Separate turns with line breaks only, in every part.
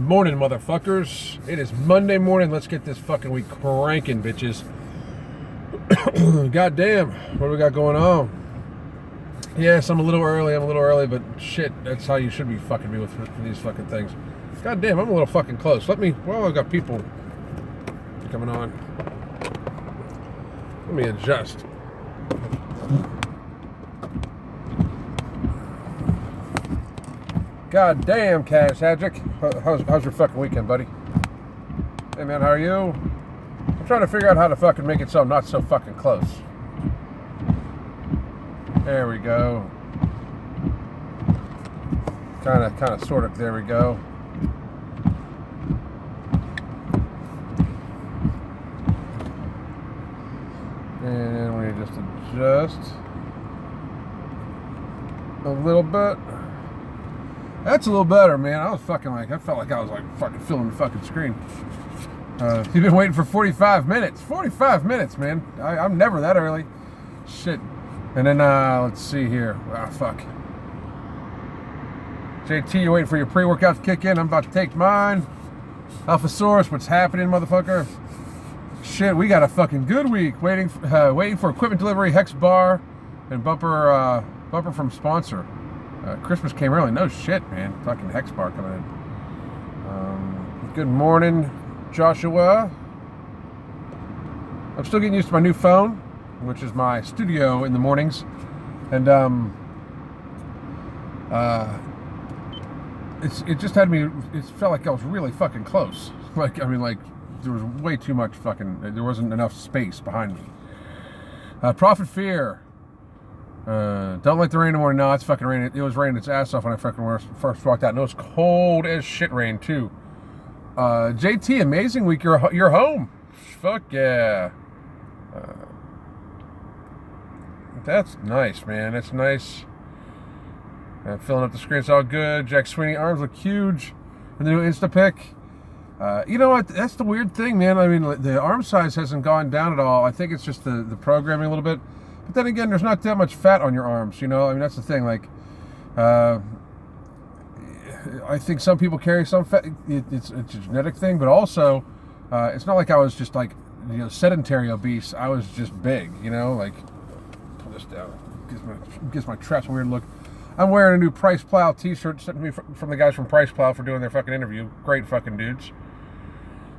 morning, motherfuckers. It is Monday morning. Let's get this fucking week cranking, bitches. Goddamn, what do we got going on? Yes, I'm a little early, but shit, that's how you should be fucking me with for these fucking things. Goddamn, I'm a little fucking close. I've got people coming on. Let me adjust. God damn, Cash Hadrick. How's your fucking weekend, buddy? Hey, man, how are you? I'm trying to figure out how to fucking make it so I'm not so fucking close. There we go. Kind of, sort of, there we go. And we just adjust a little bit. That's a little better, man. I felt like I was fucking filling the fucking screen. You've been waiting for 45 minutes. 45 minutes, man. I'm never that early. Shit. And then, let's see here. Ah, fuck. JT, you're waiting for your pre-workout to kick in. I'm about to take mine. Alphasaurus, what's happening, motherfucker? Shit, we got a fucking good week. Waiting for equipment delivery, Hex Bar, and bumper from sponsor. Christmas came early. No shit, man. Fucking Hex Bar coming in. Good morning, Joshua. I'm still getting used to my new phone, which is my studio in the mornings. And it just had me. It felt like I was really fucking close. There was way too much fucking. There wasn't enough space behind me. Profit Fear. Don't like the rain anymore. No, it's fucking raining. It was raining its ass off when I fucking first walked out. And it was cold as shit rain too. JT, amazing week. You're home. Fuck yeah. That's nice, man. That's nice. Filling up the screen. It's all good. Jack Sweeney, arms look huge. And the new Instapic. You know what? That's the weird thing, man. I mean, the arm size hasn't gone down at all. I think it's just the programming a little bit. But then again, there's not that much fat on your arms, you know? I mean, that's the thing. Like, I think some people carry some fat. It's a genetic thing, but also, it's not like I was just like, sedentary obese. I was just big, you know? Like, pull this down. Gives my traps a weird look. I'm wearing a new Price Plow t-shirt sent to me from the guys from Price Plow for doing their fucking interview. Great fucking dudes.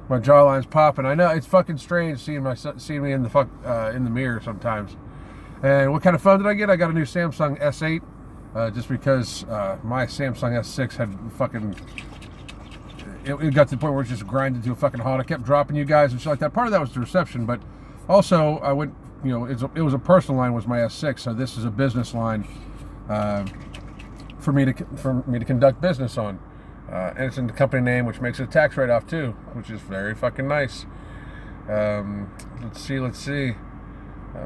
My jawline's popping. I know it's fucking strange seeing me in the mirror sometimes. And what kind of phone did I get? I got a new Samsung S8, just because my Samsung S6 had fucking. It got to the point where it just grinded to a fucking halt. I kept dropping you guys and shit like that. Part of that was the reception, but also I went. It was a personal line was my S6, so this is a business line for me to conduct business on, and it's in the company name, which makes it a tax write-off too, which is very fucking nice. Let's see.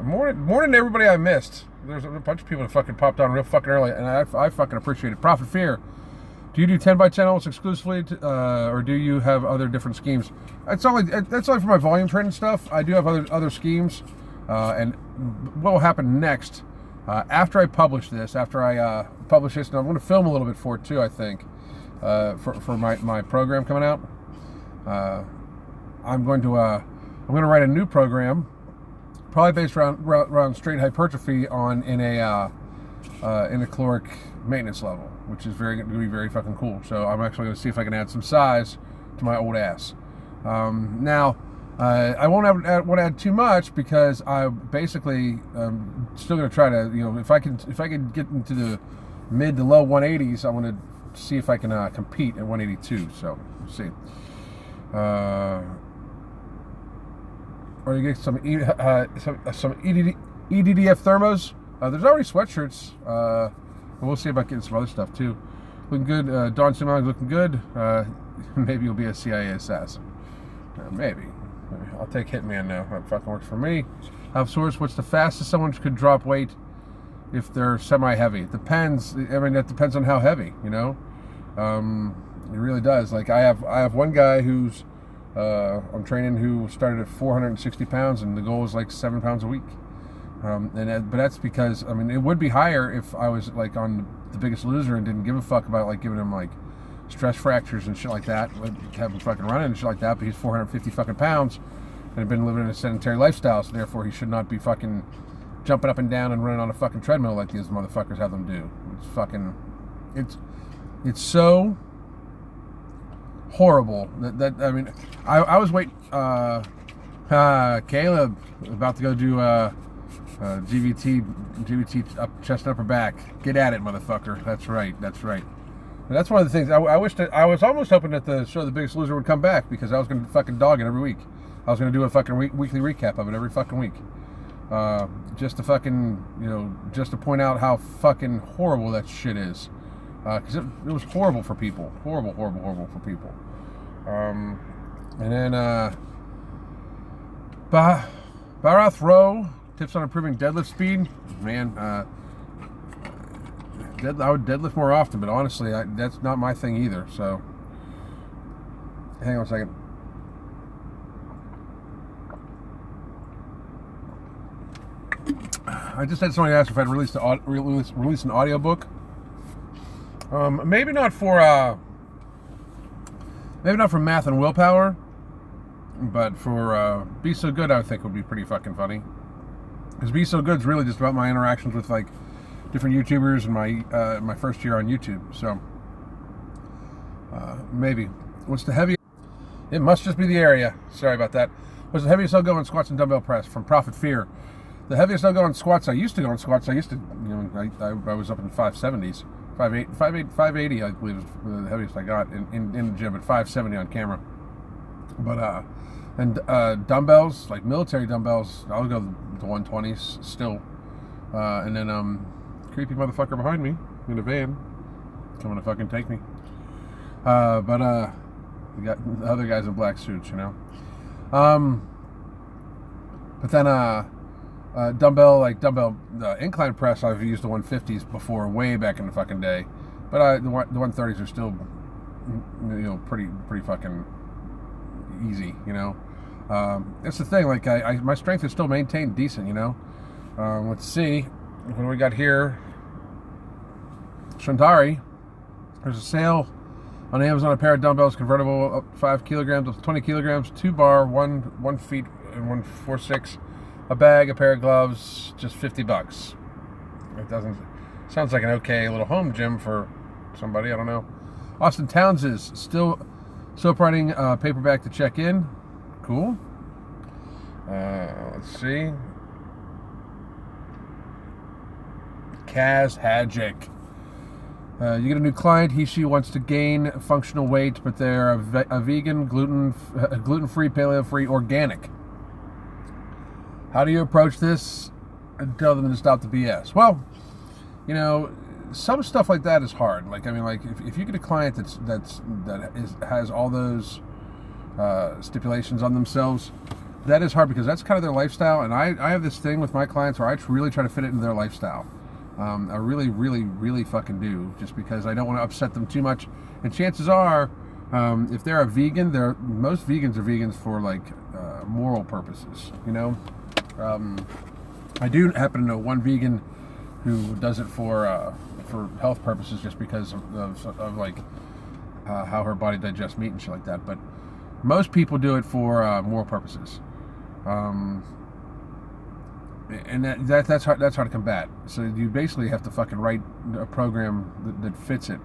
Morning to everybody I missed. There's a bunch of people that fucking popped on real fucking early, and I fucking appreciate it. Profit Fear. Do you do 10x channels exclusively, or do you have other different schemes? That's only for my volume training stuff. I do have other schemes, and what will happen next after I publish this? And I'm going to film a little bit for it too. I think for my program coming out. I'm going to write a new program. Probably based around straight hypertrophy in a caloric maintenance level, which is going to be very fucking cool. So I'm actually going to see if I can add some size to my old ass. Now, I won't add too much because I basically still going to try to if I can get into the mid to low 180s, I want to see if I can compete at 182. So we'll see. Or you get some EDDF thermos. There's already sweatshirts. We'll see about getting some other stuff too. Looking good. Don Simon's looking good. Maybe you'll be a CIA assassin. Maybe. I'll take Hitman now. That fucking works for me. Alphasaurus, what's the fastest someone could drop weight if they're semi-heavy? It depends. I mean, that depends on how heavy. It really does. Like I have one guy who's I'm training who started at 460 pounds, and the goal is like 7 pounds a week. But that's because, I mean, it would be higher if I was like on The Biggest Loser and didn't give a fuck about like giving him like stress fractures and shit like that, have him fucking running and shit like that, but he's 450 fucking pounds and had been living in a sedentary lifestyle, so therefore he should not be fucking jumping up and down and running on a fucking treadmill like these motherfuckers have them do. It's fucking, it's so horrible that I mean, I was waiting, Caleb about to go do GVT up chest and upper back. Get at it, motherfucker. That's right. And that's one of the things I wish that I was almost hoping that the show The Biggest Loser would come back, because I was going to fucking dog it every week. I was going to do a fucking weekly recap of it every fucking week, just to fucking, you know, just to point out how fucking horrible that shit is, because it was horrible for people, horrible for people. And then Bharath Rowe, tips on improving deadlift speed. Man, I would deadlift more often, but honestly, that's not my thing either. So, hang on a second. I just had somebody ask if I'd release an audiobook. Maybe not for Math and Willpower, but for Be So Good, I think would be pretty fucking funny. Because Be So Good's really just about my interactions with like different YouTubers and my first year on YouTube. So maybe. What's the heaviest? It must just be the area. Sorry about that. What's the heaviest I'll go on squats and dumbbell press? From Prophet Fear. The heaviest I'll go on squats. I used to go on squats. I used to, you know, I was up in 570s, 580. I believe is the heaviest I got in the gym, at 570 on camera. But and dumbbells, like military dumbbells, I'll go to 120s still. And then creepy motherfucker behind me in a van coming to fucking take me. But we got the other guys in black suits, you know. But then dumbbell incline press, I've used the 150s before, way back in the fucking day. But the 130s are still, you know, pretty fucking easy, you know. It's the thing, like my strength is still maintained decent, you know. Let's see what do we got here. Shundari. There's a sale on Amazon, a pair of dumbbells convertible, up 5 kilograms up to 20 kilograms, 2 bar, 1 feet and 146, a bag, a pair of gloves, just $50. It sounds like an okay little home gym for somebody, I don't know. Austin Towns' still soap writing paperback to check in. Cool. Let's see. Kaz Hadjic. You get a new client. She wants to gain functional weight, but they're a vegan, gluten-free, paleo-free, organic. How do you approach this and tell them to stop the BS? Well, you know, some stuff like that is hard. Like, I mean, like if you get a client has all those stipulations on themselves, that is hard, because that's kind of their lifestyle. And I have this thing with my clients where I really try to fit it into their lifestyle. I really fucking do, just because I don't want to upset them too much. And chances are, if they're a vegan, most vegans are vegans for like moral purposes, you know. I do happen to know one vegan who does it for health purposes, just because of like how her body digests meat and shit like that. But most people do it for moral purposes. And that's hard to combat. So you basically have to fucking write a program that fits it.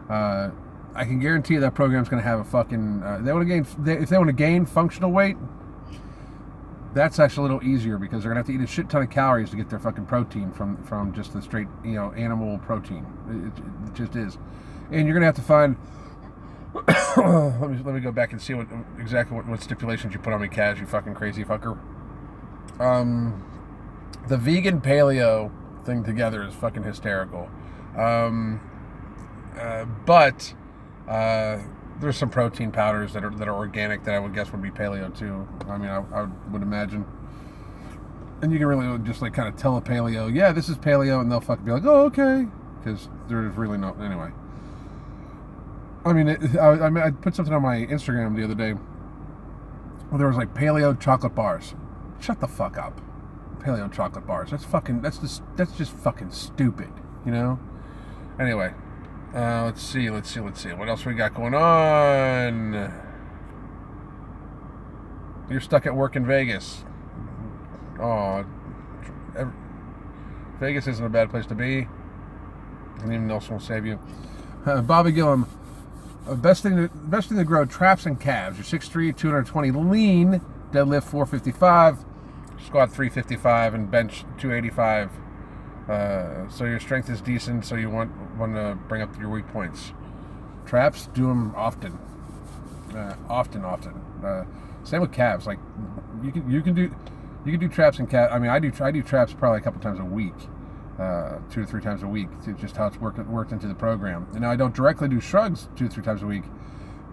I can guarantee you that program's going to have a fucking. If they want to gain functional weight, that's actually a little easier, because they're going to have to eat a shit ton of calories to get their fucking protein from just the straight, you know, animal protein. It just is, and you're going to have to find. let me go back and see exactly what stipulations you put on me, Kaz, you fucking crazy fucker. The vegan paleo thing together is fucking hysterical. But there's some protein powders that are organic that I would guess would be paleo too. I mean, I would imagine. And you can really just like kind of tell a paleo, yeah, this is paleo, and they'll fucking be like, oh, okay, because there's really no. Anyway. I mean, I put something on my Instagram the other day where there was like paleo chocolate bars. Shut the fuck up. Paleo chocolate bars. That's just fucking stupid, you know? Anyway, Let's see. What else we got going on? You're stuck at work in Vegas. Oh, Vegas isn't a bad place to be. Liam Nelson will save you. Bobby Gillum. Best thing to grow: traps and calves. You're 6'3", 220 lean, deadlift 455, squat 355, and bench 285. So your strength is decent. So you want to bring up your weak points. Traps, do them often. Same with calves. Like you can do traps and calves. I mean, I do traps probably a couple times a week. 2 to 3 times a week. It's just how it's worked into the program. And now I don't directly do shrugs 2 to 3 times a week,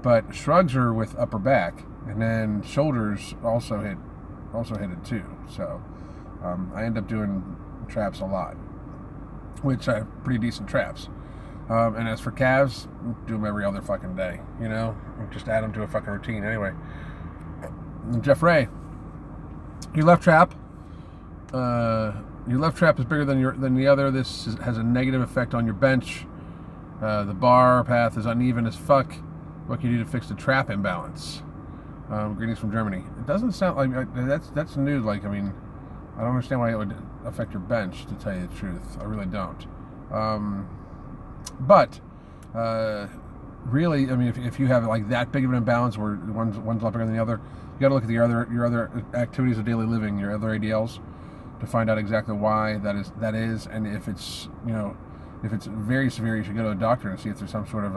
but shrugs are with upper back, and then shoulders also hit it too. So I end up doing traps a lot, which I have pretty decent traps. And as for calves, do them every other fucking day. You know, just add them to a fucking routine. Anyway, Jeff Ray, your left trap. Your left trap is bigger than the other. This has a negative effect on your bench. The bar path is uneven as fuck. What can you do to fix the trap imbalance? Greetings from Germany. It doesn't sound like that's new. Like, I mean, I don't understand why it would affect your bench, to tell you the truth. I really don't. But really, I mean, if you have like that big of an imbalance where one's a lot bigger than the other, you got to look at your other activities of daily living, your other ADLs, to find out exactly why that is, and if it's if it's very severe, you should go to a doctor and see if there's some sort of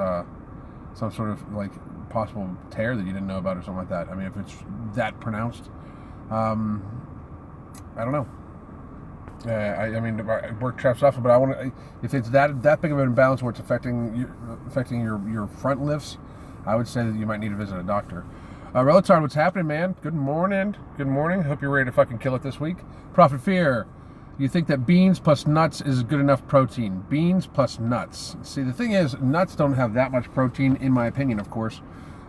like possible tear that you didn't know about or something like that. I mean, if it's that pronounced, I don't know. I mean, I work traps often, but if it's that big of an imbalance where it's affecting your front lifts, I would say that you might need to visit a doctor. Relitard, what's happening, man? Good morning. Hope you're ready to fucking kill it this week. Prophet Fear, you think that beans plus nuts is good enough protein? Beans plus nuts. See, the thing is, nuts don't have that much protein, in my opinion, of course.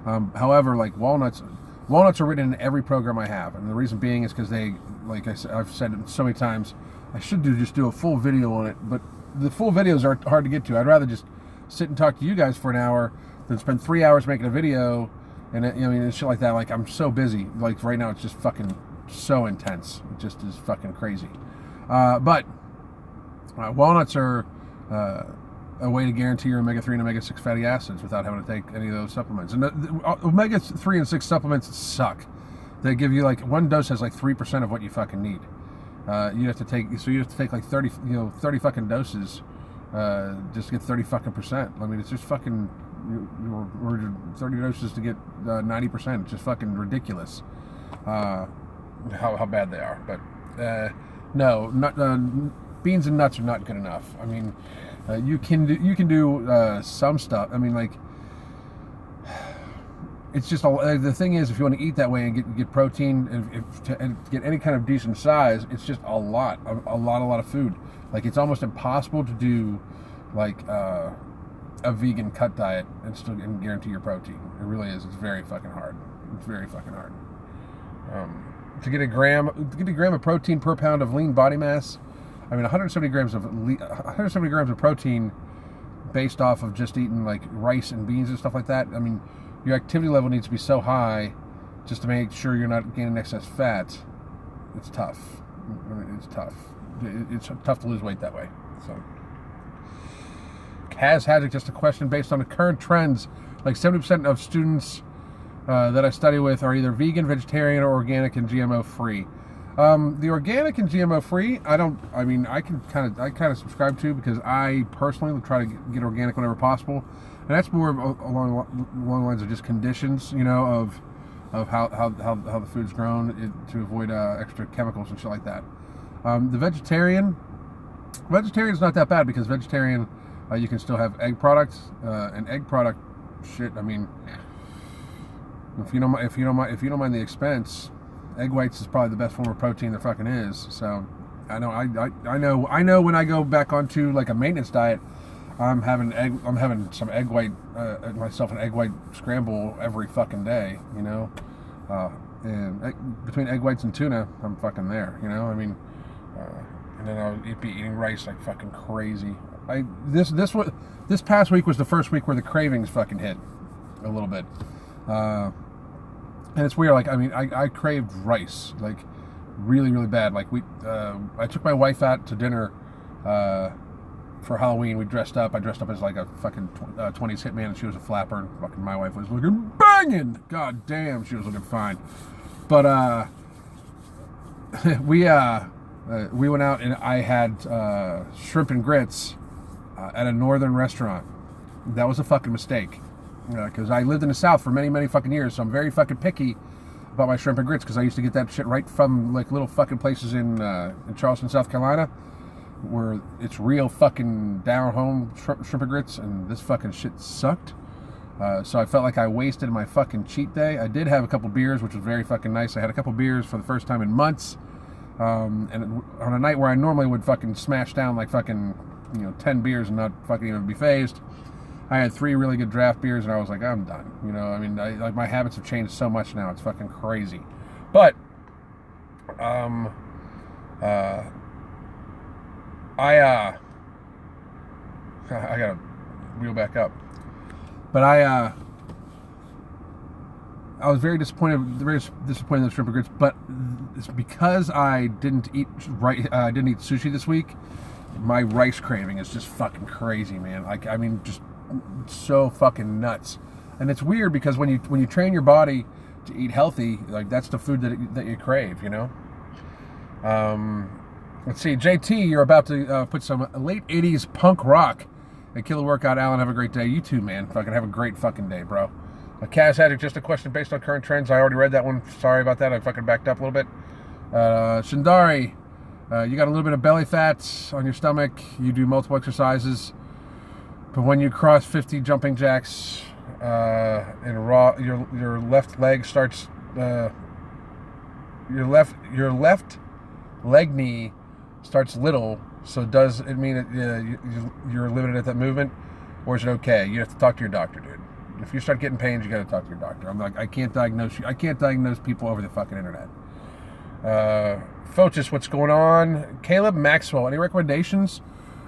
However, like walnuts are written in every program I have, and the reason being is because they, like I've said it so many times, I should just do a full video on it, but the full videos are hard to get to. I'd rather just sit and talk to you guys for an hour than spend 3 hours making a video. And I mean, and shit like that. Like, I'm so busy. Like, right now, it's just fucking so intense. It just is fucking crazy. But walnuts are a way to guarantee your omega-3 and omega-6 fatty acids without having to take any of those supplements. And omega-3 and 6 supplements suck. They give you, like, one dose has like 3% of what you fucking need. You have to take like 30 fucking doses just to get 30 fucking percent. I mean, it's just fucking. Or 30 doses to get 90%. It's just fucking ridiculous how bad they are. But no, beans and nuts are not good enough. I mean, you can do some stuff. I mean, like, it's just the thing is, if you want to eat that way and get protein and get any kind of decent size, it's just a lot of food. Like, it's almost impossible to do like a vegan cut diet and still guarantee your protein. It really is. It's very fucking hard. To get a gram of protein per pound of lean body mass, I mean, 170 grams of protein based off of just eating like rice and beans and stuff like that. I mean, your activity level needs to be so high just to make sure you're not gaining excess fat. It's tough. I mean, it's tough. It's tough to lose weight that way. So. Has just a question based on the current trends. Like 70% of students that I study with are either vegan, vegetarian, or organic and GMO free. The organic and GMO free, I kind of subscribe to, because I personally will try to get organic whenever possible, and that's more along the lines of just conditions, of how the food's grown to avoid extra chemicals and shit like that. The vegetarian is not that bad, because vegetarian. You can still have egg products, and egg product shit. I mean, if you don't mind the expense, egg whites is probably the best form of protein there fucking is. So, I know when I go back onto like a maintenance diet, I'm having some egg white, myself an egg white scramble every fucking day. And between egg whites and tuna, I'm fucking there. I mean, and then I'll be eating rice like fucking crazy. this past week was the first week where the cravings fucking hit a little bit, and it's weird. Like, I mean, I craved rice like really really bad. Like I took my wife out to dinner for Halloween. We dressed up. I dressed up as like a fucking 20s hitman, and she was a flapper. And fucking my wife was looking banging. God damn, she was looking fine. But we went out and I had shrimp and grits at a northern restaurant. That was a fucking mistake because I lived in the South for many fucking years, so I'm very fucking picky about my shrimp and grits because I used to get that shit right from like little fucking places in Charleston, South Carolina, where it's real fucking down home shrimp and grits, and this fucking shit sucked. So I felt like I wasted my fucking cheat day. I did have a couple beers, which was very fucking nice. I had a couple beers for the first time in months. And on a night where I normally would fucking smash down like fucking 10 beers and not fucking even be phased, I had 3 really good draft beers and I was like, I'm done. I mean, like my habits have changed so much now. It's fucking crazy. But I gotta reel back up. But I was very disappointed in the shrimp and grits. But it's because I didn't eat sushi this week. My rice craving is just fucking crazy, man. Like, I mean, just so fucking nuts. And it's weird because when you train your body to eat healthy, like that's the food that you crave. Let's see, JT, you're about to put some late 80s punk rock. Hey, killer workout, Alan. Have a great day. You too, man. Fucking have a great fucking day, bro. Kaz Haddock, just a question based on current trends. I already read that one. Sorry about that. I fucking backed up a little bit. Shindari, you got a little bit of belly fat on your stomach. You do multiple exercises, but when you cross 50 jumping jacks in raw, your left leg starts. Your left leg knee starts little. So does it mean that you're limited at that movement, or is it okay? You have to talk to your doctor, dude. If you start getting pains, you got to talk to your doctor. I'm like, I can't diagnose people over the fucking internet. Fotis, what's going on? Caleb Maxwell, any recommendations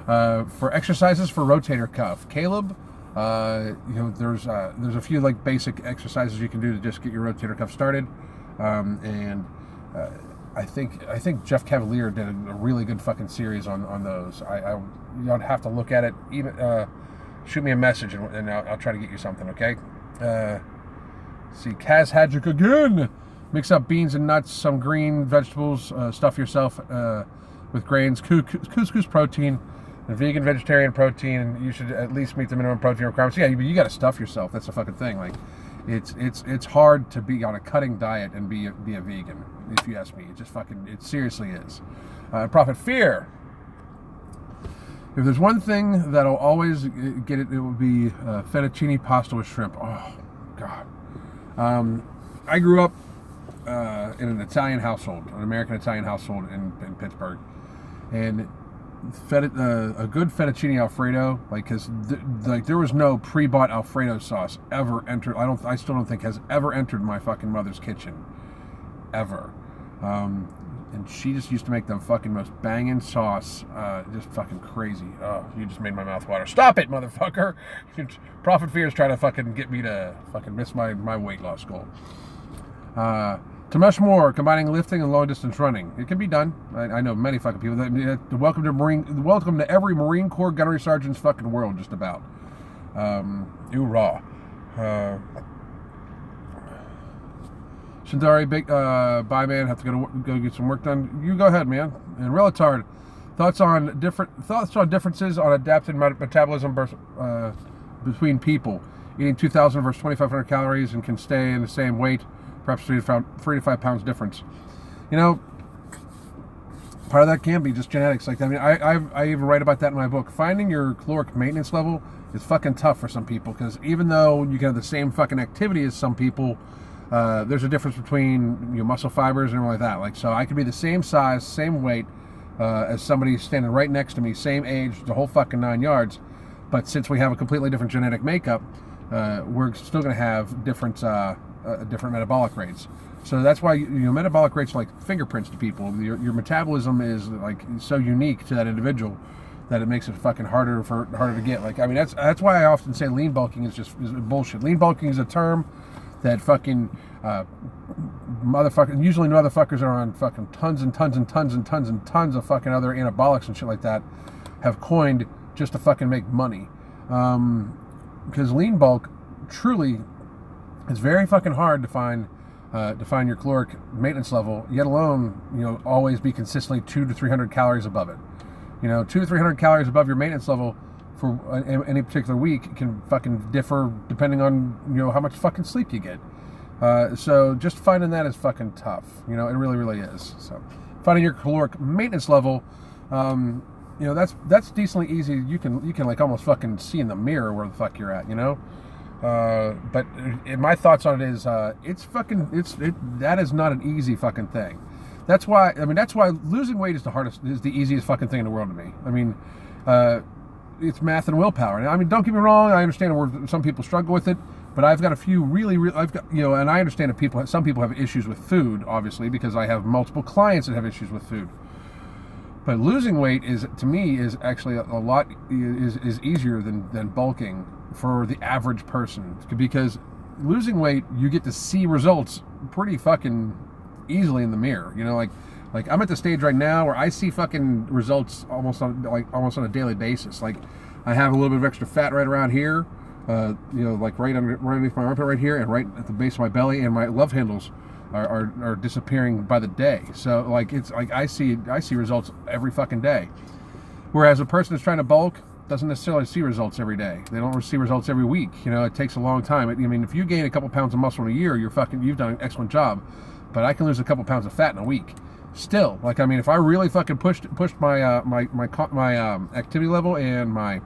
for exercises for rotator cuff? Caleb, there's a few like basic exercises you can do to just get your rotator cuff started, and I think Jeff Cavalier did a really good fucking series on those. You'll have to look at it. Even shoot me a message and I'll try to get you something. Okay. See, Kaz Hadjic again. Mix up beans and nuts, some green vegetables. Stuff yourself with grains, couscous protein, and vegan vegetarian protein. You should at least meet the minimum protein requirements. Yeah, you got to stuff yourself. That's the fucking thing. Like, it's hard to be on a cutting diet and be a vegan. If you ask me, it seriously is. Prophet Fear. If there's one thing that'll always get it, it will be fettuccine pasta with shrimp. Oh God. I grew up in an Italian household, an American Italian household in Pittsburgh, and a good fettuccine Alfredo, because there was no pre-bought Alfredo sauce ever entered. I still don't think has ever entered my fucking mother's kitchen, ever. And she just used to make the fucking most banging sauce, just fucking crazy. Oh, you just made my mouth water. Stop it, motherfucker! Prophet Fear is trying to fucking get me to fucking miss my weight loss goal. Tamesh Moore, combining lifting and long distance running. It can be done. I know many fucking people. Welcome to every Marine Corps gunnery sergeant's fucking world, just about. Raw. Shindari, big bye man. Have to go get some work done. You go ahead, man. And Relatard, thoughts on differences on adapted metabolism between people. Eating 2,000 versus 2,500 calories and can stay in the same weight. Perhaps 3 to 5 pounds difference. Part of that can be just genetics. Like, I mean, I even write about that in my book. Finding your caloric maintenance level is fucking tough for some people, because even though you can have the same fucking activity as some people, there's a difference between muscle fibers and everything like that. Like, so I could be the same size, same weight as somebody standing right next to me, same age, the whole fucking 9 yards. But since we have a completely different genetic makeup, we're still going to have different metabolic rates. So that's why metabolic rates are like fingerprints to people. Your metabolism is like so unique to that individual that it makes it fucking harder to get. Like, I mean, that's why I often say lean bulking is bullshit. Lean bulking is a term that fucking usually motherfuckers are on fucking tons and tons and tons and tons and tons of fucking other anabolics and shit like that have coined just to fucking make money. Because lean bulk truly is very fucking hard to find your caloric maintenance level, yet alone, always be consistently 200 to 300 calories above it. 200 to 300 calories above your maintenance level for any particular week can fucking differ depending on, how much fucking sleep you get. So just finding that is fucking tough. It really, really is. So finding your caloric maintenance level, that's decently easy. You can like almost fucking see in the mirror where the fuck you're at, But my thoughts on it is, that is not an easy fucking thing. That's why losing weight is the easiest fucking thing in the world to me. I mean, it's math and willpower. And I mean, don't get me wrong. I understand where some people struggle with it, but I've got a few and I understand that some people have issues with food, obviously, because I have multiple clients that have issues with food. But losing weight to me is actually a lot is easier than bulking for the average person, because losing weight, you get to see results pretty fucking easily in the mirror. Like I'm at the stage right now where I see fucking results almost on a daily basis. Like I have a little bit of extra fat right around here, like right underneath my armpit right here, and right at the base of my belly, and my love handles are disappearing by the day. So like it's like I see results every fucking day. Whereas a person that's trying to bulk doesn't necessarily see results every day. They don't see results every week. It takes a long time. If you gain a couple pounds of muscle in a year, you've done an excellent job. But I can lose a couple pounds of fat in a week. Still, if I really fucking pushed my my activity level and my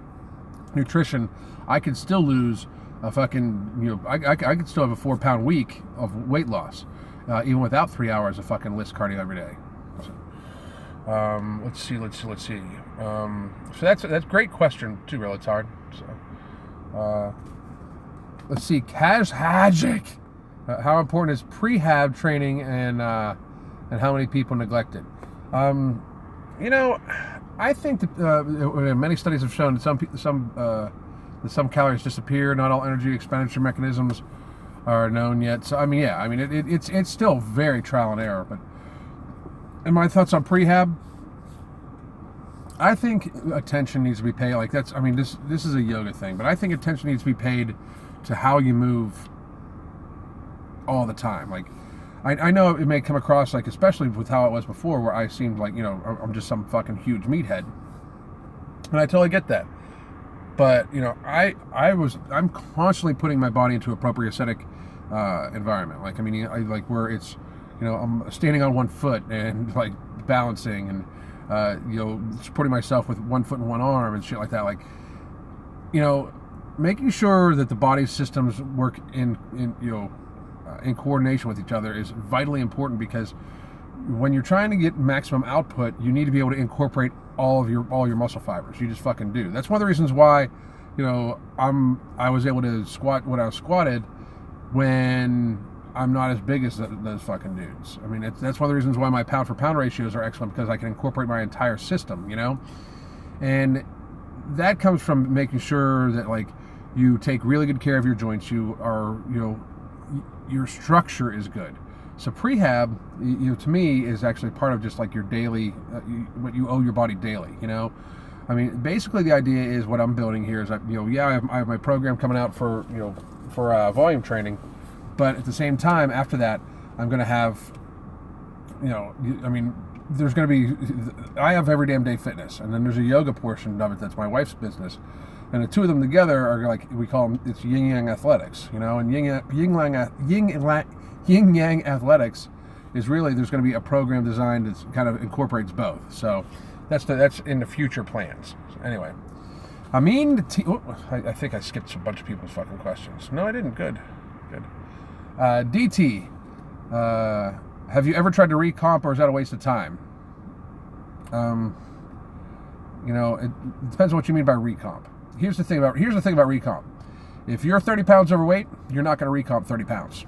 nutrition, I could still lose a fucking I could still have a 4-pound week of weight loss, even without 3 hours of fucking list cardio every day. So, let's see. So that's a great question too, Relatard. So, let's see, Kaz Hajic. How important is prehab training, and how many people neglect it? I think that many studies have shown that some calories disappear. Not all energy expenditure mechanisms are known yet. So it's still very trial and error. But and my thoughts on prehab, I think attention needs to be paid. Like this is a yoga thing, but I think attention needs to be paid to how you move all the time. Like I know it may come across like, especially with how it was before, where I seemed like I'm just some fucking huge meathead, and I totally get that. But I'm constantly putting my body into a propriocetic environment. Like where it's I'm standing on one foot and like balancing and supporting myself with one foot and one arm and shit like that. Like making sure that the body's systems work in coordination with each other is vitally important, because when you're trying to get maximum output, you need to be able to incorporate all your muscle fibers. You just fucking do. That's one of the reasons why I was able to squat what I was squatted when I'm not as big as those fucking dudes. I mean, that's one of the reasons why my pound for pound ratios are excellent, because I can incorporate my entire system, and that comes from making sure that like you take really good care of your joints. You are your structure is good. So prehab, to me, is actually part of just like your daily, what you owe your body daily. Basically the idea is what I'm building here is that I have my program coming out for volume training, but at the same time after that I'm going to have, there's going to be, I have Every Damn Day Fitness, and then there's a yoga portion of it that's my wife's business. And the two of them together are like, we call them, it's yin yang athletics, and yin yang athletics is really, there's going to be a program designed that kind of incorporates both. So that's in the future plans. So anyway, I think I skipped a bunch of people's fucking questions. No, I didn't. Good. DT, have you ever tried to recomp, or is that a waste of time? It depends on what you mean by recomp. Here's the thing about recomp. If you're 30 pounds overweight, you're not going to recomp 30 pounds.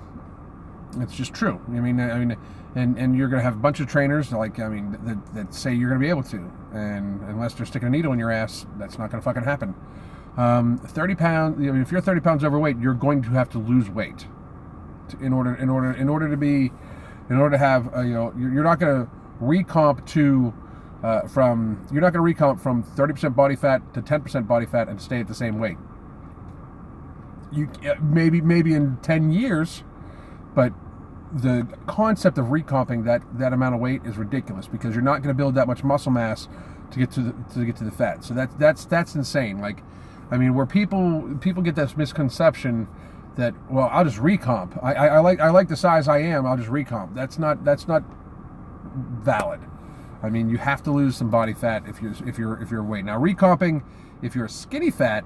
It's just true. And you're going to have a bunch of trainers that say you're going to be able to, and unless they're sticking a needle in your ass, that's not going to fucking happen. 30 pounds. If you're 30 pounds overweight, you're going to have to lose weight in order to have you're not going to recomp from 30% body fat to 10% body fat and stay at the same weight. You maybe in 10 years, but the concept of recomping that amount of weight is ridiculous, because you're not going to build that much muscle mass to get to the fat. So that's insane. Where people get this misconception that, well, I'll just recomp. I like the size I am. I'll just recomp. That's not valid. You have to lose some body fat if you're weight. Now, recomping, if you're skinny fat,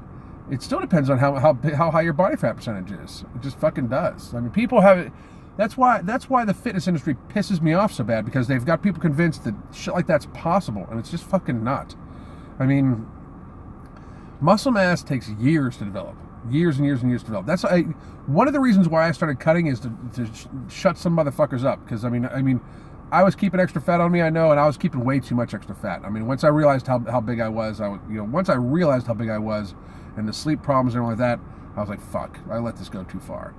it still depends on how high your body fat percentage is. It just fucking does. People have it. That's why the fitness industry pisses me off so bad, because they've got people convinced that shit like that's possible, and it's just fucking not. Muscle mass takes years to develop. Years and years and years to develop. That's one of the reasons why I started cutting is to shut some motherfuckers up. Because I was keeping extra fat on me, I know, and I was keeping way too much extra fat. Once I realized how big I was, and the sleep problems and all like that, I was like, fuck, I let this go too far.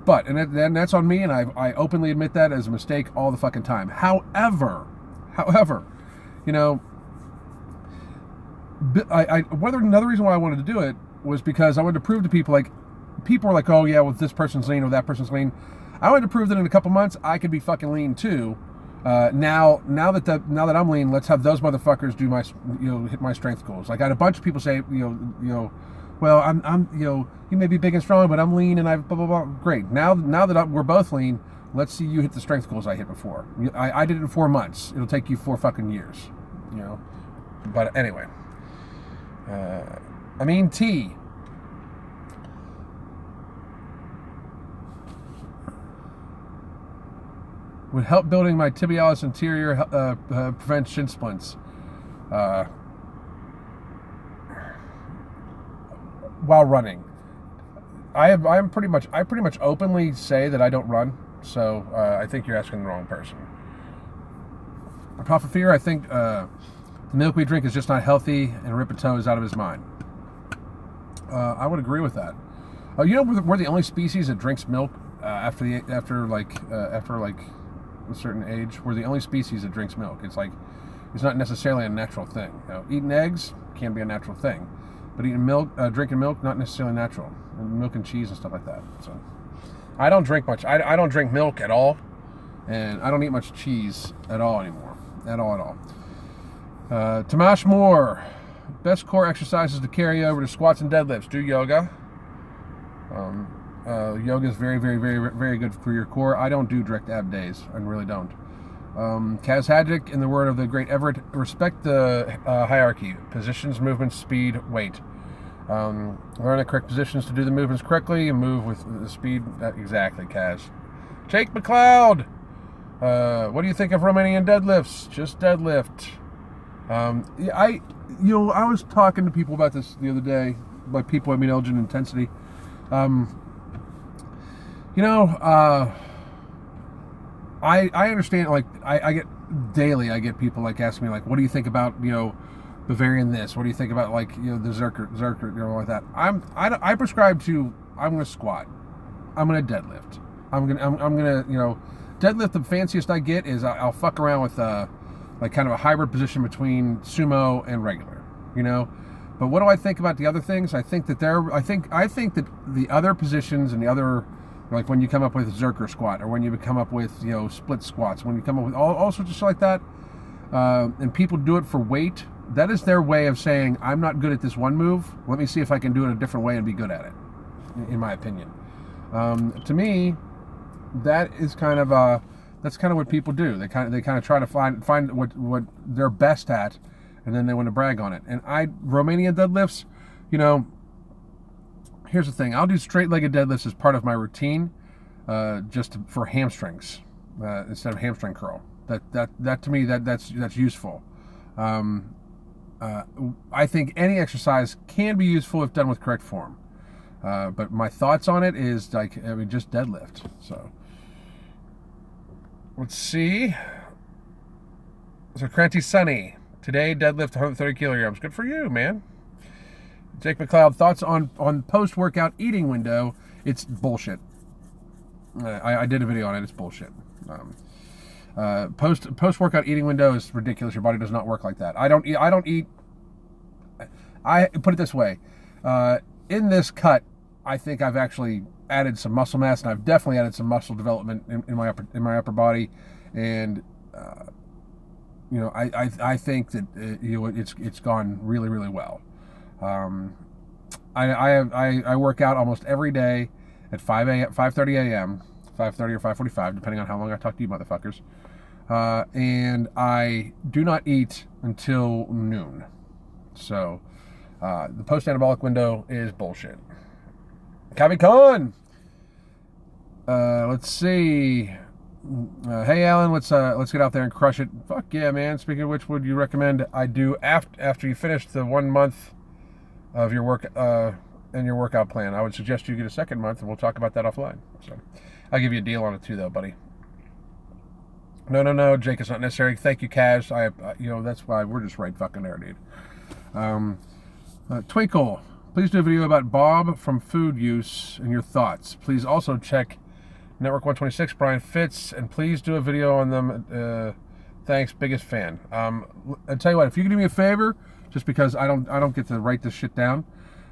But and that's on me, and I openly admit that as a mistake all the fucking time. However, another reason why I wanted to do it was because I wanted to prove to people, people were like, oh yeah, well, this person's lean or that person's lean. I wanted to prove that in a couple months I could be fucking lean too. Now that I'm lean, let's have those motherfuckers do hit my strength goals. I had a bunch of people say, well, I'm you may be big and strong, but I'm lean and I blah blah blah. Great. Now that we're both lean, let's see you hit the strength goals I hit before. I did it in 4 months. It'll take you 4 fucking years. But anyway. T. Would help building my tibialis anterior, prevent shin splints. While running, I pretty much openly say that I don't run. So I think you're asking the wrong person. Prophet Fear, I think the milk we drink is just not healthy, and Ripito is out of his mind. I would agree with that. We're the only species that drinks milk after a certain age. We're the only species that drinks milk. It's not necessarily a natural thing. Eating eggs can be a natural thing, but drinking milk, not necessarily natural. And milk and cheese and stuff like that. So I don't drink much. I don't drink milk at all, and I don't eat much cheese at all anymore. At all. Tamash Moore, best core exercises to carry over to squats and deadlifts. Do yoga. Yoga is very, very, very, very good for your core. I don't do direct ab days. I really don't. Kaz Hadjic, in the word of the great Everett, respect the hierarchy. Positions, movements, speed, weight. Learn the correct positions to do the movements correctly and move with the speed. Exactly, Kaz. Jake McLeod. What do you think of Romanian deadlifts? Just deadlift. I was talking to people about this the other day. By people, I mean Elgin Intensity. I understand, I get people asking me, what do you think about, Bavarian this? What do you think about, the Zerker, like that? I prescribe to, I'm going to squat. I'm going to deadlift. I'm going to, deadlift. The fanciest I get is I'll fuck around with, kind of a hybrid position between sumo and regular, But what do I think about the other things? I think that the other positions and the other, when you come up with a Zerker squat, or when you come up with, split squats, when you come up with all sorts of shit like that, and people do it for weight, that is their way of saying, I'm not good at this one move, let me see if I can do it a different way and be good at it, in my opinion. To me, that is that's kind of what people do. They kind of try to find what they're best at, and then they want to brag on it. And Romanian deadlifts, here's the thing. I'll do straight-legged deadlifts as part of my routine, for hamstrings, instead of hamstring curl. That to me, that's useful. I think any exercise can be useful if done with correct form. But my thoughts on it is just deadlift. So, Let's see. So Cranty Sunny. Today, deadlift 130 kilograms. Good for you, man. Jake McLeod, thoughts on post-workout eating window. It's bullshit. I did a video on it. It's bullshit. Post-workout eating window is ridiculous. Your body does not work like that. I don't eat. I put it this way. In this cut, I think I've actually added some muscle mass, and I've definitely added some muscle development in my upper body, and I think that it's gone really, really well. I work out almost every day at 5:30 a.m., 5:30 or 5:45, depending on how long I talk to you motherfuckers. And I do not eat until noon. So the post-anabolic window is bullshit. Kavi Khan. Let's see. Hey Alan, let's get out there and crush it. Fuck yeah, man. Speaking of which, would you recommend I do after you finish the 1 month of your work and your workout plan? I would suggest you get a second month, and we'll talk about that offline. So I'll give you a deal on it too, though, buddy. No, Jake, it's not necessary. Thank you, Kaz. That's why we're just right fucking there, dude. Twinkle, please do a video about Bob from Food Use and your thoughts. Please also check Network 126, Brian Fitz, and please do a video on them. Thanks, biggest fan. I'll tell you what, if you can do me a favor, just because I don't get to write this shit down.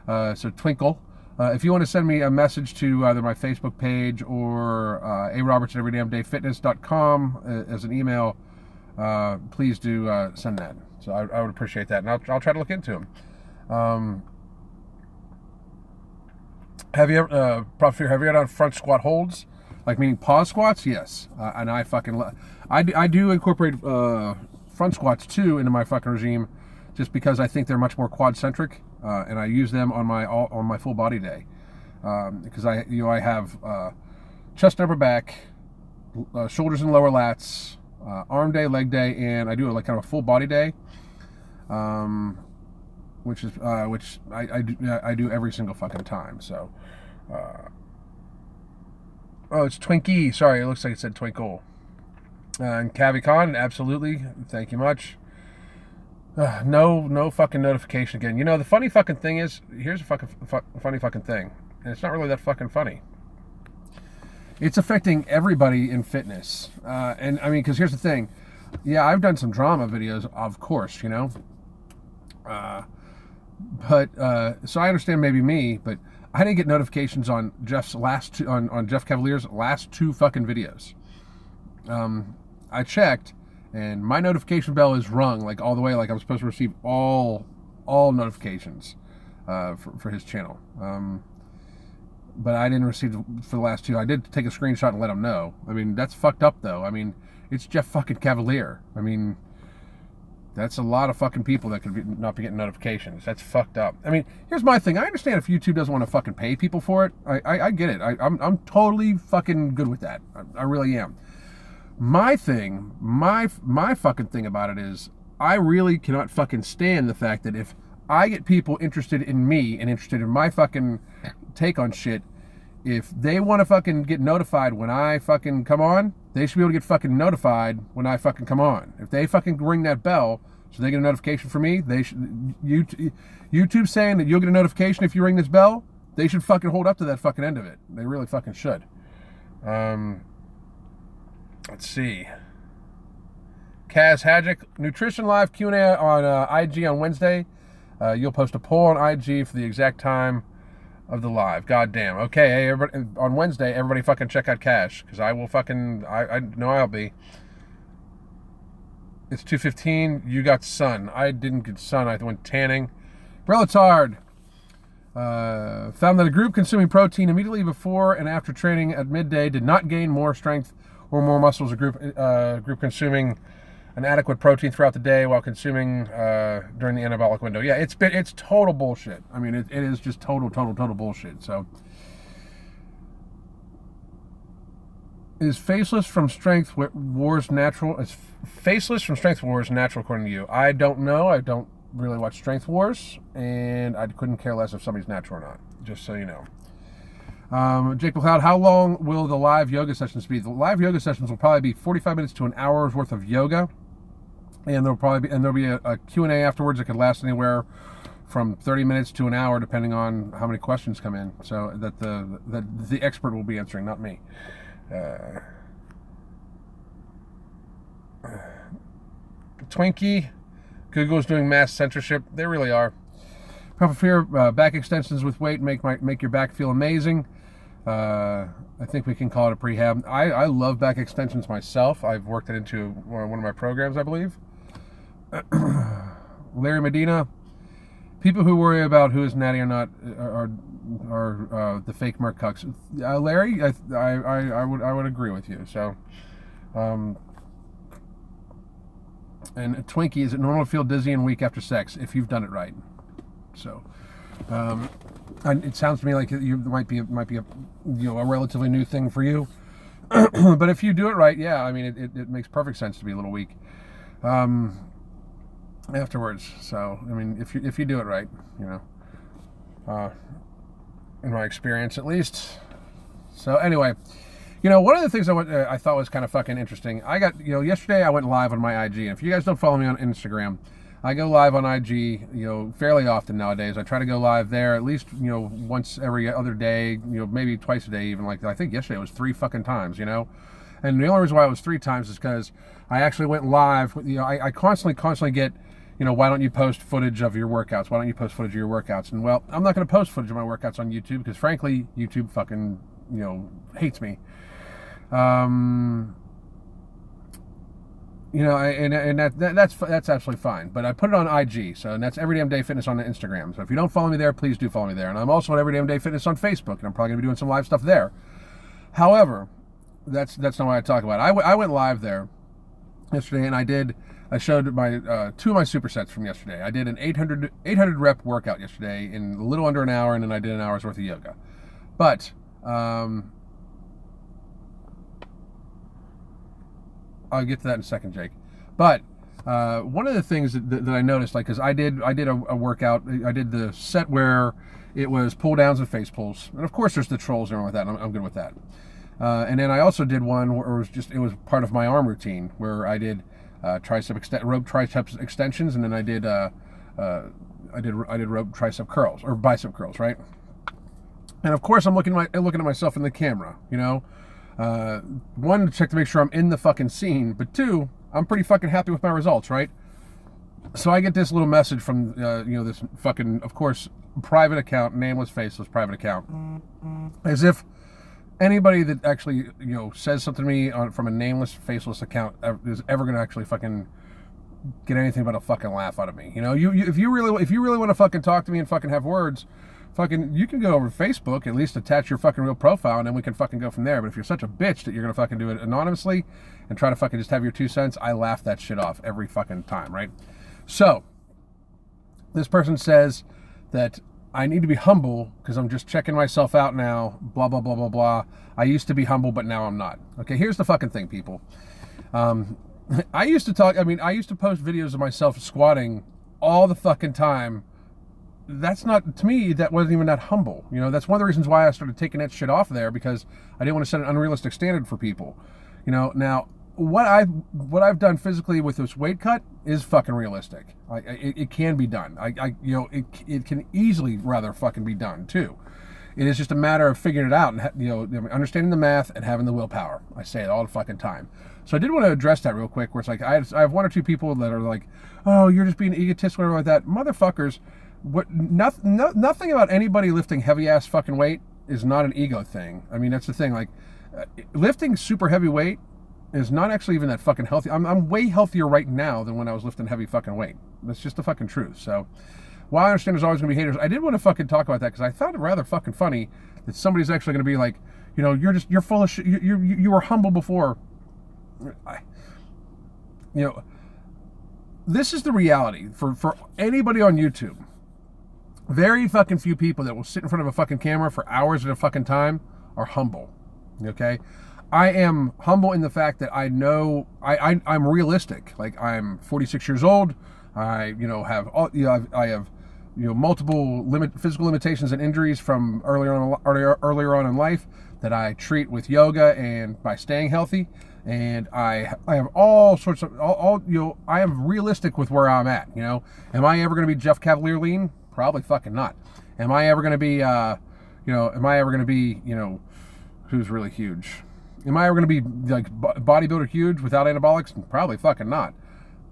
So Twinkle, if you want to send me a message to either my Facebook page or aroberts@everydamndayfitness.com as an email, please do send that. So I would appreciate that, and I'll try to look into them. Have you ever, Prof. Have you ever done front squat holds? Like meaning pause squats? Yes. And I fucking I do incorporate front squats too into my fucking regime, just because I think they're much more quad centric, and I use them on my full body day, because I have chest and upper back, shoulders and lower lats, arm day, leg day, and I do like kind of a full body day, which I do every single fucking time. So. Oh, it's Twinkie. Sorry, it looks like it said Twinkle. And Kavi Khan, absolutely. Thank you much. No fucking notification again. The funny fucking thing is, here's a funny fucking thing. And it's not really that fucking funny. It's affecting everybody in fitness. And I mean, because here's the thing. Yeah, I've done some drama videos, of course, But so I understand maybe me, but I didn't get notifications on Jeff's last two, on Jeff Cavalier's last 2 fucking videos. I checked, and my notification bell is rung like all the way, like I'm supposed to receive all notifications for his channel. But I didn't receive for the last 2. I did take a screenshot and let him know. I mean, that's fucked up though. I mean, it's Jeff fucking Cavalier. I mean, that's a lot of fucking people that could not be getting notifications. That's fucked up. I mean, here's my thing. I understand if YouTube doesn't want to fucking pay people for it. I get it. I'm totally fucking good with that. I really am. My thing, my fucking thing about it is, I really cannot fucking stand the fact that if I get people interested in me and interested in my fucking take on shit, if they want to fucking get notified when I fucking come on, they should be able to get fucking notified when I fucking come on. If they fucking ring that bell so they get a notification from me, they should. YouTube saying that you'll get a notification if you ring this bell, they should fucking hold up to that fucking end of it. They really fucking should. Let's see. Kaz Hadjic, Nutrition Live Q&A on IG on Wednesday. You'll post a poll on IG for the exact time of the live. God damn. Okay, hey, everybody, on Wednesday, everybody fucking check out Cash, because I will fucking, I know I'll be. It's 2:15. You got sun. I didn't get sun. I went tanning. Relatard. Found that a group consuming protein immediately before and after training at midday did not gain more strength or more muscles. A group consuming an adequate protein throughout the day while consuming during the anabolic window. Yeah, it's total bullshit. I mean, it is just total bullshit. So, is Faceless from Strength Wars natural? Is Faceless from Strength Wars natural according to you? I don't know. I don't really watch Strength Wars, and I couldn't care less if somebody's natural or not. Just so you know. Jake McLeod, how long will the live yoga sessions be? The live yoga sessions will probably be 45 minutes to an hour's worth of yoga, and there'll be a Q&A afterwards that could last anywhere from 30 minutes to an hour, depending on how many questions come in. So that the expert will be answering, not me. Twinkie, Google's doing mass censorship. They really are. Papa Fear, back extensions with weight make your back feel amazing. I think we can call it a prehab. I love back extensions myself. I've worked it into one of my programs, I believe. Larry Medina, people who worry about who is natty or not are the fake Merc cucks. Larry, I would agree with you. So, and Twinkie, is it normal to feel dizzy and weak after sex if you've done it right? So, and it sounds to me like you might be a relatively new thing for you, but if you do it right, yeah, I mean it makes perfect sense to be a little weak afterwards. So, I mean, if you do it right, in my experience at least. So anyway, one of the things I thought was kind of fucking interesting. I got yesterday I went live on my IG, and if you guys don't follow me on Instagram, I go live on IG, fairly often nowadays. I try to go live there at least, once every other day, maybe twice a day even. Like, I think yesterday it was 3 fucking times, And the only reason why it was 3 times is because I actually went live. I constantly get, why don't you post footage of your workouts? Why don't you post footage of your workouts? And well, I'm not going to post footage of my workouts on YouTube because frankly, YouTube fucking, hates me. That's absolutely fine. But I put it on IG, and that's Every Damn Day Fitness on Instagram. So if you don't follow me there, please do follow me there. And I'm also on Every Damn Day Fitness on Facebook, and I'm probably gonna be doing some live stuff there. However, that's not what I talk about. I went live there yesterday, and I showed my 2 of my supersets from yesterday. I did an 800 rep workout yesterday in a little under an hour, and then I did an hour's worth of yoga. But I'll get to that in a second, Jake. But one of the things that I noticed, like, because I did a workout, I did the set where it was pull downs and face pulls, and of course there's the trolls and everything like that. I'm good with that. And then I also did one where it was part of my arm routine where I did rope tricep extensions, and then I did rope tricep curls or bicep curls, right? And of course I'm looking at myself in the camera, 1, to check to make sure I'm in the fucking scene, but 2, I'm pretty fucking happy with my results, right? So I get this little message from, this fucking, of course, private account, nameless, faceless private account, as if anybody that actually, says something to me from a nameless, faceless account is ever going to actually fucking get anything but a fucking laugh out of me. If you really want to fucking talk to me and fucking have words, you can go over to Facebook, at least attach your fucking real profile, and then we can fucking go from there. But if you're such a bitch that you're gonna fucking do it anonymously and try to fucking just have your 2 cents, I laugh that shit off every fucking time, right? So this person says that I need to be humble because I'm just checking myself out now, blah, blah, blah, blah, blah. I used to be humble, but now I'm not. Okay, here's the fucking thing, people. I used to post videos of myself squatting all the fucking time. That's not, to me, that wasn't even that humble. That's one of the reasons why I started taking that shit off there, because I didn't want to set an unrealistic standard for people. Now what I've done physically with this weight cut is fucking realistic. It can be done. It can easily rather fucking be done too. It is just a matter of figuring it out and understanding the math and having the willpower. I say it all the fucking time. So I did want to address that real quick, where it's like I have 1 or 2 people that are like, oh, you're just being egotist, whatever like that. Motherfuckers. Nothing about anybody lifting heavy ass fucking weight is not an ego thing. I mean, that's the thing. Like, lifting super heavy weight is not actually even that fucking healthy. I'm way healthier right now than when I was lifting heavy fucking weight. That's just the fucking truth. So, while I understand there's always gonna be haters, I did want to fucking talk about that because I thought it rather fucking funny that somebody's actually gonna be like, you're full of shit. You were humble before. This is the reality for anybody on YouTube. Very fucking few people that will sit in front of a fucking camera for hours at a fucking time are humble. Okay? I am humble in the fact that I know I'm realistic. Like, I'm 46 years old. I have multiple physical limitations and injuries from earlier on in life that I treat with yoga and by staying healthy. And I have all sorts of I am realistic with where I'm at. Am I ever going to be Jeff Cavalier lean? Probably fucking not. Am I ever going to be who's really huge? Am I ever going to be like bodybuilder huge without anabolics? Probably fucking not.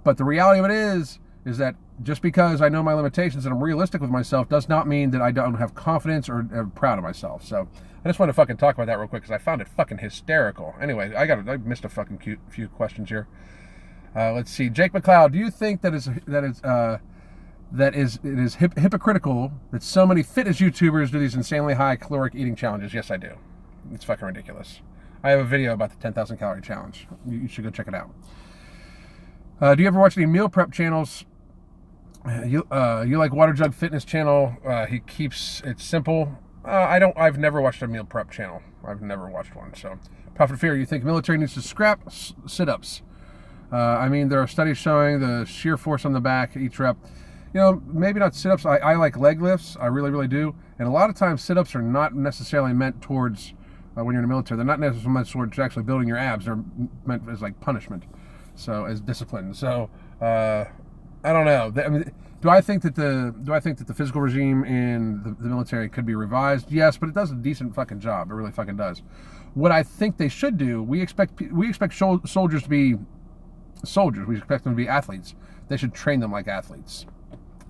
But the reality of it is that just because I know my limitations and I'm realistic with myself does not mean that I don't have confidence or am proud of myself. So I just want to fucking talk about that real quick because I found it fucking hysterical. Anyway, I missed a fucking few questions here. Let's see. Jake McLeod, do you think that it is hypocritical that so many fitness YouTubers do these insanely high caloric eating challenges? Yes, I do. It's fucking ridiculous. I have a video about the 10,000 calorie challenge. You should go check it out. Do you ever watch any meal prep channels? You like Water Jug Fitness channel? He keeps it simple. I've never watched a meal prep channel. I've never watched one. So, Prophet Fear, you think military needs to scrap sit-ups? There are studies showing the sheer force on the back each rep. Maybe not sit-ups. I like leg lifts. I really, really do. And a lot of times sit-ups are not necessarily meant towards when you're in the military. They're not necessarily meant towards actually building your abs. They're meant as like punishment, so as discipline. So I don't know. Do I think that the physical regime in the military could be revised? Yes, but it does a decent fucking job. It really fucking does. What I think they should do, we expect soldiers to be soldiers. We expect them to be athletes. They should train them like athletes.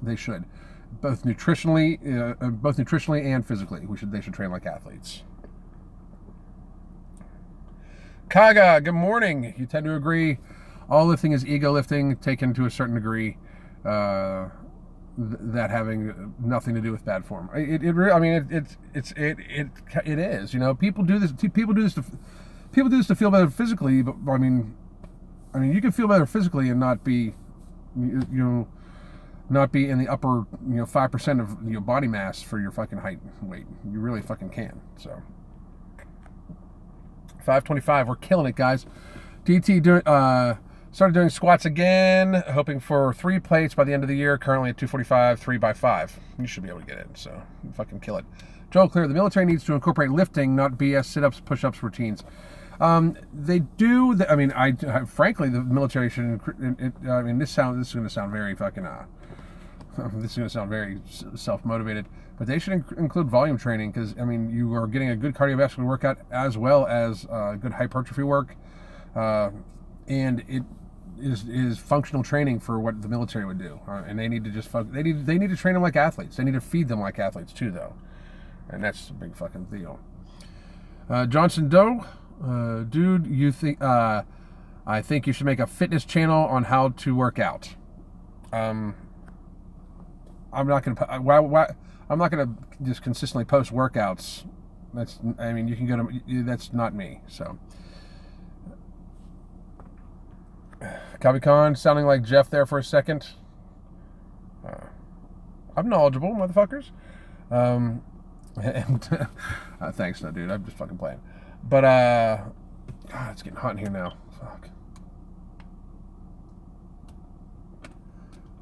They should, both nutritionally and physically. They should train like athletes. Kaga, good morning. You tend to agree all lifting is ego lifting, taken to a certain degree. That having nothing to do with bad form. It is. People do this. People do this to feel better physically. But you can feel better physically and not be, not be in the upper 5% of your body mass for your fucking height and weight. You really fucking can. So 525, we're killing it, guys. DT started doing squats again, hoping for 3 plates by the end of the year. Currently at 245, 3x5. You should be able to get it, so fucking kill it. Joel Clear, the military needs to incorporate lifting, not BS sit-ups, push-ups routines. They do. Frankly, the military should. This is going to sound very fucking. This is going to sound very self-motivated, but they should include volume training because you are getting a good cardiovascular workout as well as good hypertrophy work, and it is functional training for what the military would do. And they need to just they need to train them like athletes. They need to feed them like athletes too, though, and that's a big fucking deal. Johnson Doe, dude, you think? I think you should make a fitness channel on how to work out. I'm not gonna. Why? I'm not gonna just consistently post workouts. You can go to. That's not me. So, Copy Khan, sounding like Jeff there for a second. I'm knowledgeable, motherfuckers. And thanks, no, dude. I'm just fucking playing. But God, it's getting hot in here now. Fuck.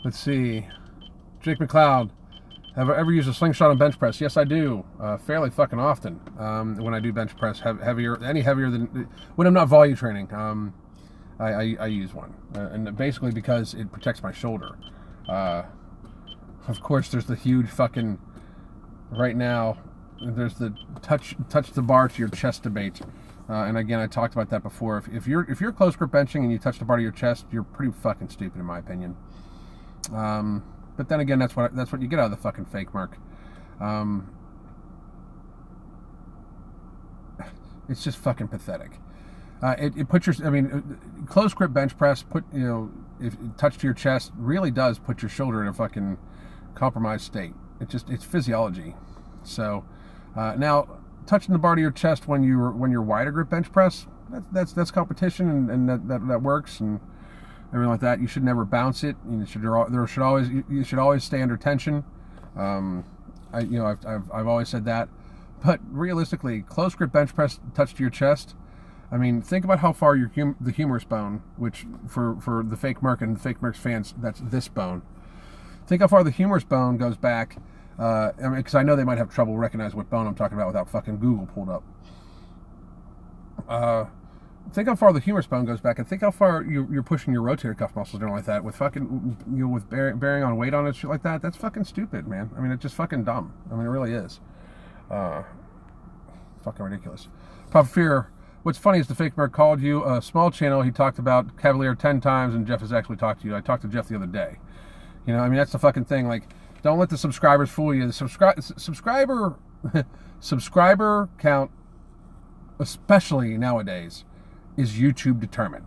Let's see. Jake McLeod, have I ever used a slingshot on bench press? Yes, I do. Fairly fucking often. When I do bench press, heavier than when I'm not volume training. I use one, and basically because it protects my shoulder. Of course, there's the huge fucking right now. There's the touch the bar to your chest debate, and again, I talked about that before. If you're close grip benching and you touch the bar to your chest, you're pretty fucking stupid in my opinion. But then again, that's what you get out of the fucking fake mark. It's just fucking pathetic. It puts close grip bench press. If it touch to your chest, really does put your shoulder in a fucking compromised state. It's physiology. So now touching the bar to your chest when you're wider grip bench press, that's competition and that works and everything like that. You should never bounce it. You should always stay under tension. I've always said that. But realistically, close grip bench press touch to your chest. Think about how far the humerus bone, which for the fake Merc and the fake Merc's fans, that's this bone. Think how far the humorous bone goes back. I mean, because I know they might have trouble recognizing what bone I'm talking about without fucking Google pulled up. Think how far the humorous bone goes back, and think how far you're pushing your rotator cuff muscles and like that with fucking, with bearing on weight on it, shit like that. That's fucking stupid, man. I mean, it's just fucking dumb. I mean, it really is. Fucking ridiculous. Prophet Fear. What's funny is the fake Merc called you a small channel. He talked about Cavalier 10 times, and Jeff has actually talked to you. I talked to Jeff the other day. You know, I mean, that's the fucking thing. Like, don't let the subscribers fool you. The subscriber count, especially nowadays, is YouTube determined.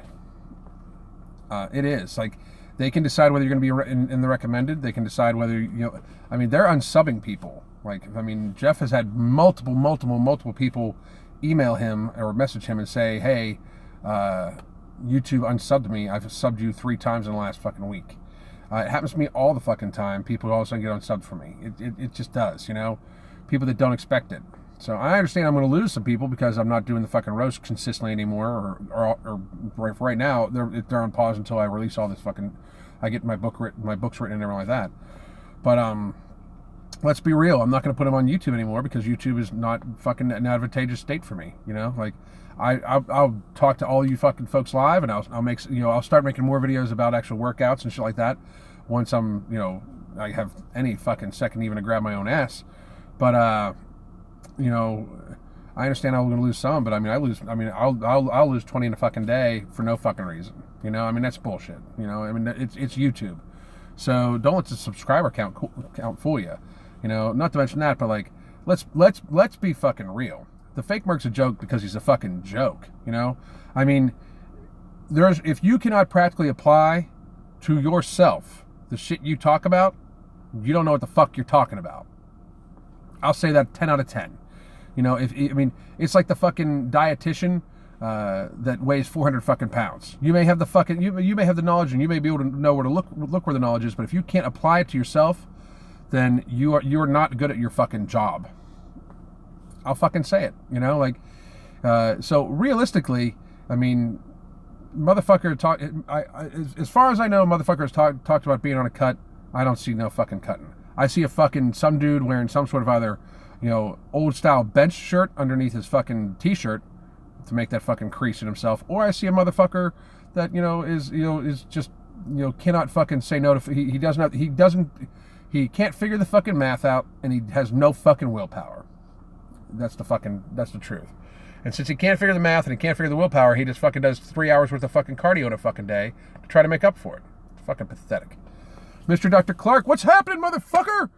It is. Like, they can decide whether you're going to be in the recommended. They can decide whether, you know, I mean, they're unsubbing people. Like, I mean, Jeff has had multiple people email him or message him and say, hey, YouTube unsubbed me. I've subbed you 3 times in the last fucking week. It happens to me all the fucking time. People all of a sudden get unsubbed from me. It just does, you know? People that don't expect it. So I understand I'm going to lose some people because I'm not doing the fucking roast consistently anymore, or for right now, they're on pause until I release all this fucking, I get my books written and everything like that. But let's be real. I'm not going to put them on YouTube anymore because YouTube is not fucking an advantageous state for me. You know, like I'll talk to all you fucking folks live, and I'll start making more videos about actual workouts and shit like that once I'm, you know, I have any fucking second even to grab my own ass. But you know, I understand I'm going to lose some, but I mean, I'll lose 20 in a fucking day for no fucking reason. You know, I mean, that's bullshit. You know, I mean, it's YouTube. So don't let the subscriber count fool you. You know, not to mention that, but like, let's be fucking real. The fake Merc's a joke because he's a fucking joke. You know, I mean, if you cannot practically apply to yourself the shit you talk about, you don't know what the fuck you're talking about. I'll say that 10 out of 10. You know, it's like the fucking dietitian that weighs 400 fucking pounds. You may have the fucking, you may have the knowledge, and you may be able to know where to look where the knowledge is, but if you can't apply it to yourself, then you are not good at your fucking job. I'll fucking say it. You know, like, so realistically, I mean, motherfucker as far as I know, motherfuckers talked about being on a cut. I don't see no fucking cutting. I see some dude wearing some sort of either, you know, old style bench shirt underneath his fucking t-shirt to make that fucking crease in himself, or I see a motherfucker that, you know, is just, you know, cannot fucking say no to, he can't figure the fucking math out, and he has no fucking willpower. That's the truth. And since he can't figure the math and he can't figure the willpower, he just fucking does 3 hours worth of fucking cardio in a fucking day to try to make up for it. It's fucking pathetic. Mr. Dr. Clark, what's happening, motherfucker?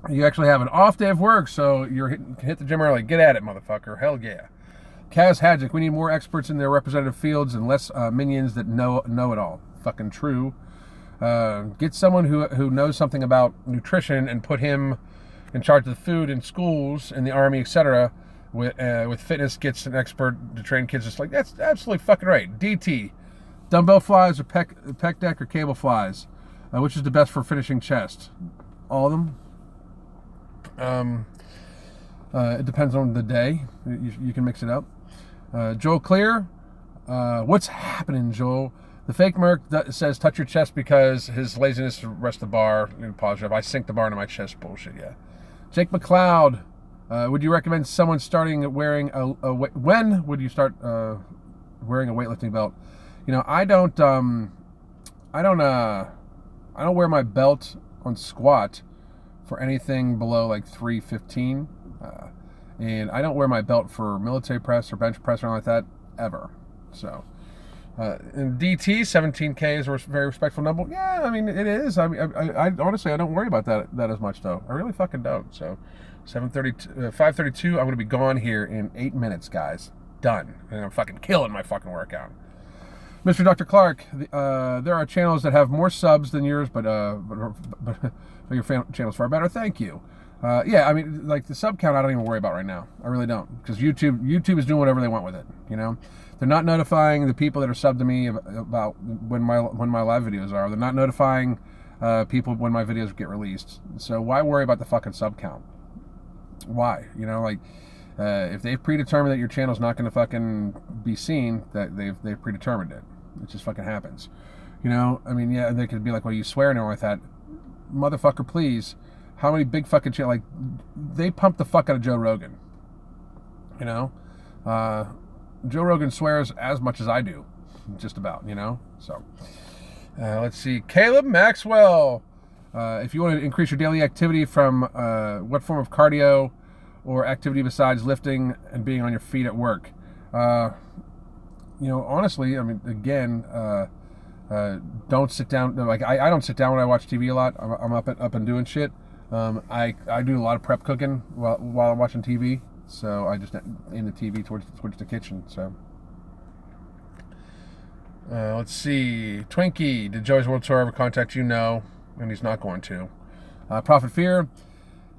You actually have an off day of work, so you're hit the gym early. Get at it, motherfucker. Hell yeah. Kaz Hadjic, we need more experts in their representative fields and less minions that know it all. Fucking true. Get someone who knows something about nutrition and put him in charge of the food in schools, in the army, etc. With fitness, gets an expert to train kids. Just like, that's absolutely fucking right. DT. Dumbbell flies or pec deck or cable flies? Which is the best for finishing chest? All of them. It depends on the day. You can mix it up. Joel Clear. What's happening, Joel? The fake Merc says touch your chest because his laziness to rest the bar. Pause. I sink the bar into my chest. Bullshit, yeah. Jake McLeod. Would you recommend someone starting wearing when would you start wearing a weightlifting belt? You know, I don't wear my belt on squat for anything below like 315, and I don't wear my belt for military press or bench press or anything like that ever. So, and DT 17K is a very respectful number. Yeah, I mean it is. I mean, I honestly I don't worry about that as much though. I really fucking don't. So, 5:32. I'm gonna be gone here in 8 minutes, guys. Done, and I'm fucking killing my fucking workout. Mr. Dr. Clark, there are channels that have more subs than yours, but your channel's far better. Thank you. Yeah, I mean, like the sub count, I don't even worry about right now. I really don't, because YouTube is doing whatever they want with it. You know, they're not notifying the people that are subbed to me about when my live videos are. They're not notifying people when my videos get released. So why worry about the fucking sub count? Why? You know, like. If they've predetermined that your channel's not going to fucking be seen, that they've predetermined it. It just fucking happens. You know, I mean, yeah, they could be like, well, you swear and everything like that. Motherfucker, please. How many big fucking shit, like, they pump the fuck out of Joe Rogan. You know? Joe Rogan swears as much as I do. Just about, you know? So, let's see. Caleb Maxwell. If you want to increase your daily activity from what form of cardio or activity besides lifting and being on your feet at work? You know, honestly, I mean, again, don't sit down. Like I don't sit down when I watch TV a lot. I'm up and doing shit. I do a lot of prep cooking while I'm watching TV. So I just aim the TV towards the kitchen. So let's see. Twinkie, did Joey's World Tour ever contact you? No, and he's not going to. Prophet Fear,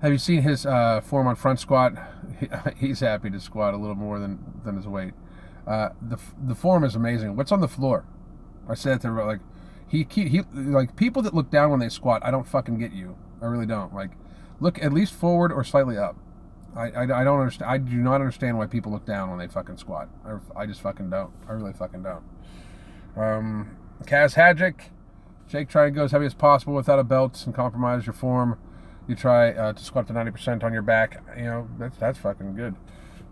have you seen his form on front squat? He's happy to squat a little more than his weight. The form is amazing. What's on the floor? I said to like he like people that look down when they squat. I don't fucking get you. I really don't. Like look at least forward or slightly up. I don't understand. I do not understand why people look down when they fucking squat. I just fucking don't. I really fucking don't. Kaz Hadjic, Jake, try to go as heavy as possible without a belt and compromise your form. You try to squat to 90% on your back. You know, that's fucking good.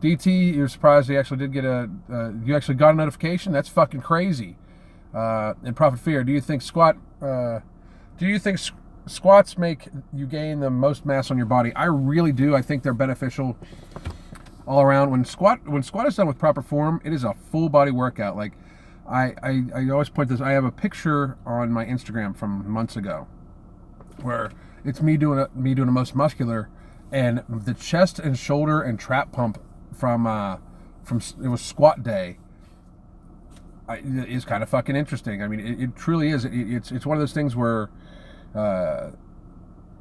DT, you're surprised you actually did get you actually got a notification? That's fucking crazy. And Prophet Fear, do you think squats make you gain the most mass on your body? I really do. I think they're beneficial all around. When squat is done with proper form, it is a full body workout. Like I always point this. I have a picture on my Instagram from months ago where it's me doing the most muscular, and the chest and shoulder and trap pump from it was squat day. It is kind of fucking interesting. I mean, it truly is. It's one of those things where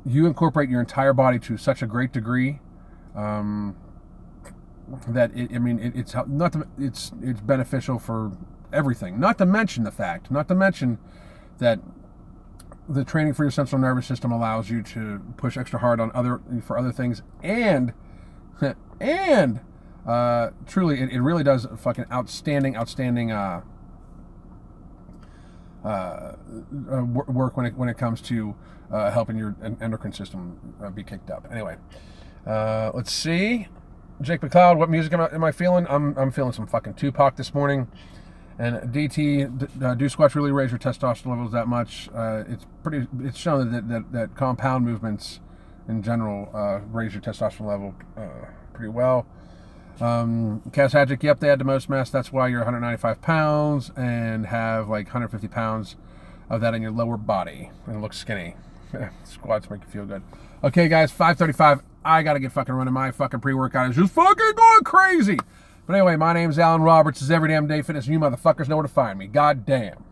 you incorporate your entire body to such a great degree that it's beneficial for everything. Not to mention that the training for your central nervous system allows you to push extra hard on other things, and truly it really does fucking outstanding work when it comes to helping your endocrine system be kicked up. Anyway, let's see. Jake McLeod, what music am I feeling? I'm feeling some fucking Tupac this morning. And DT, do squats really raise your testosterone levels that much? It's shown that compound movements in general raise your testosterone level pretty well. Cass Hadjic, yep, they add the most mass. That's why you're 195 pounds and have like 150 pounds of that in your lower body and look skinny. Squats make you feel good. Okay, guys, 5:35. I gotta get fucking running. My fucking pre-workout is just fucking going crazy. But anyway, my name's Alan Roberts. This is Every Damn Day Fitness, and you motherfuckers know where to find me. God damn.